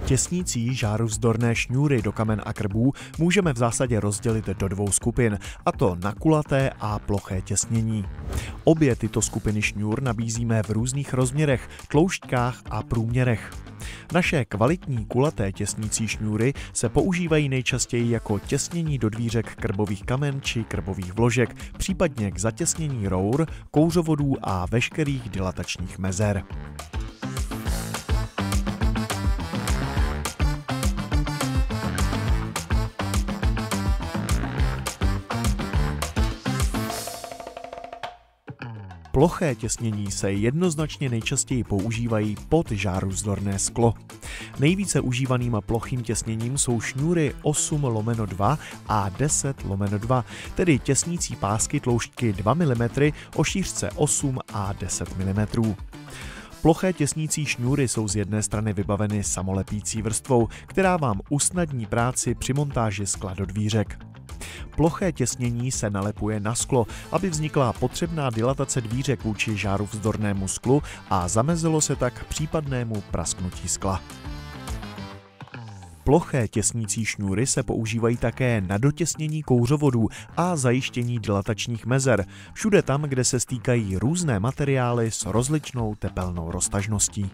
Těsnící žáruvzdorné šňůry do kamen a krbů můžeme v zásadě rozdělit do dvou skupin, a to na kulaté a ploché těsnění. Obě tyto skupiny šňůr nabízíme v různých rozměrech, tloušťkách a průměrech. Naše kvalitní kulaté těsnící šňůry se používají nejčastěji jako těsnění do dvířek krbových kamen či krbových vložek, případně k zatěsnění rour, kouřovodů a veškerých dilatačních mezer. Ploché těsnění se jednoznačně nejčastěji používají pod žáruvzdorné sklo. Nejvíce užívaným plochým těsněním jsou šňůry 8/2 a 10/2, tedy těsnící pásky tloušťky 2 mm o šířce 8 a 10 mm. Ploché těsnící šňůry jsou z jedné strany vybaveny samolepící vrstvou, která vám usnadní práci při montáži skla do dvířek. Ploché těsnění se nalepuje na sklo, aby vznikla potřebná dilatace dvířek vůči žáruvzdornému sklu a zamezilo se tak případnému prasknutí skla. Ploché těsnící šňůry se používají také na dotěsnění kouřovodů a zajištění dilatačních mezer, všude tam, kde se stýkají různé materiály s rozličnou tepelnou roztažností.